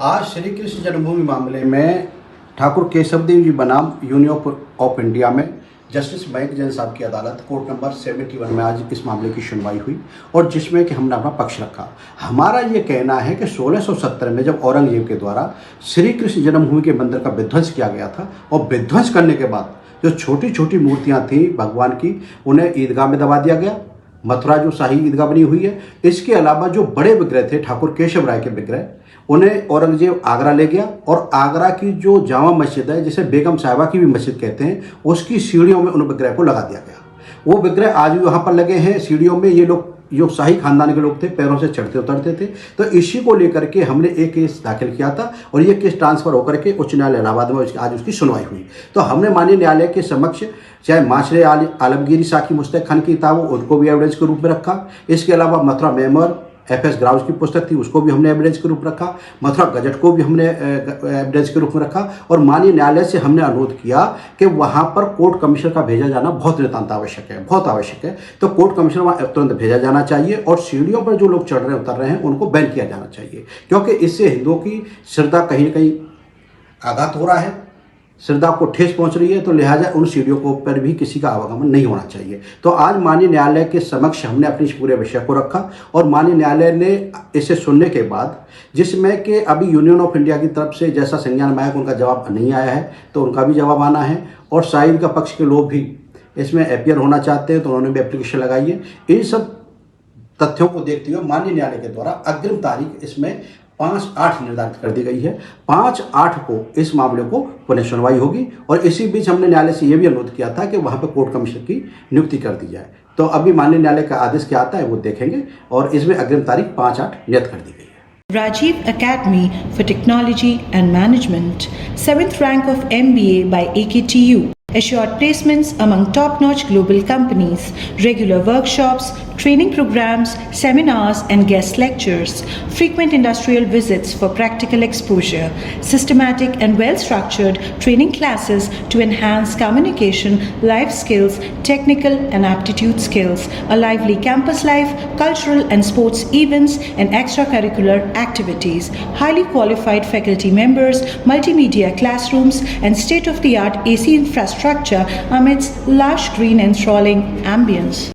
आज श्री कृष्ण जन्मभूमि मामले में ठाकुर केशवदेव जी बनाम यूनियन ऑफ इंडिया में जस्टिस मयंक जैन साहब की अदालत कोर्ट नंबर 71 में आज इस मामले की सुनवाई हुई और जिसमें कि हमने अपना पक्ष रखा। हमारा ये कहना है कि 1670 में जब औरंगजेब के द्वारा श्री कृष्ण जन्मभूमि के मंदिर का विध्वंस किया गया था और विध्वंस करने के बाद जो छोटी छोटी मूर्तियाँ थी भगवान की उन्हें ईदगाह में दबा दिया गया। मथुरा जो शाही ईदगाह बनी हुई है, इसके अलावा जो बड़े विग्रह थे ठाकुर केशव राय के विग्रह उन्हें औरंगजेब आगरा ले गया और आगरा की जो जामा मस्जिद है जिसे बेगम साहिबा की भी मस्जिद कहते हैं उसकी सीढ़ियों में उन विग्रह को लगा दिया गया। वो विग्रह आज भी वहाँ पर लगे हैं सीढ़ियों में। ये लोग जो शाही खानदान के लोग थे पैरों से चढ़ते उतरते थे। तो इसी को लेकर के हमने एक केस दाखिल किया था और ये केस ट्रांसफर होकर के उच्च न्यायालय इलाहाबाद में आज उसकी सुनवाई हुई। तो हमने माननीय न्यायालय के समक्ष चाहे माशरे आलमगीरी साकी मुस्तक खान की किताब हो उनको भी एविडेंस के रूप में रखा। इसके अलावा मथुरा मेमोर एफ.एस. ग्राउस की पुस्तक थी उसको भी हमने एविडेंस के रूप में रखा। मथुरा गजट को भी हमने एविडेंस के रूप में रखा और माननीय न्यायालय से हमने अनुरोध किया कि वहाँ पर कोर्ट कमिश्नर का भेजा जाना बहुत नितांत आवश्यक है, बहुत आवश्यक है। तो कोर्ट कमिश्नर वहाँ तुरंत भेजा जाना चाहिए और सीढ़ियों पर जो लोग चढ़ रहे उतर रहे हैं उनको बैन किया जाना चाहिए, क्योंकि इससे हिंदुओं की श्रद्धा कहीं न कहीं आघात हो रहा है, श्रद्धा को ठेस पहुंच रही है। तो लिहाजा उन सीढ़ियों को पर भी किसी का आवागमन नहीं होना चाहिए। तो आज माननीय न्यायालय के समक्ष हमने अपने इस पूरे विषय को रखा और माननीय न्यायालय ने इसे सुनने के बाद जिसमें कि अभी यूनियन ऑफ इंडिया की तरफ से जैसा संज्ञान में आया उनका जवाब नहीं आया है तो उनका भी जवाब आना है और शाहिद का पक्ष के लोग भी इसमें अपीयर होना चाहते हैं तो उन्होंने भी एप्लीकेशन लगाई है। इन सब तथ्यों को देखते हुए माननीय न्यायालय के द्वारा अग्रिम तारीख इसमें 5/8 निर्धारित कर दी गई है। 5/8 को इस मामले को पुनः सुनवाई होगी और इसी बीच हमने न्यायालय से यह भी अनुरोध किया था कि वहां पर कोर्ट कमिश्नर की नियुक्ति कर दी जाए। तो अभी माननीय न्यायालय का आदेश क्या आता है वो देखेंगे और इसमें अग्रिम तारीख 5/8 नियत कर दी गई है। Rajiv Academy for Technology and Management, 7th rank of MBA by AKTU. Assured placements among top-notch global companies, regular workshops, training programs, seminars and guest lectures, frequent industrial visits for practical exposure, systematic and well-structured training classes to enhance communication, life skills, technical and aptitude skills, a lively campus life, cultural and sports events and extracurricular activities, highly qualified faculty members, multimedia classrooms and state-of-the-art AC infrastructure amidst lush green and enthralling ambience.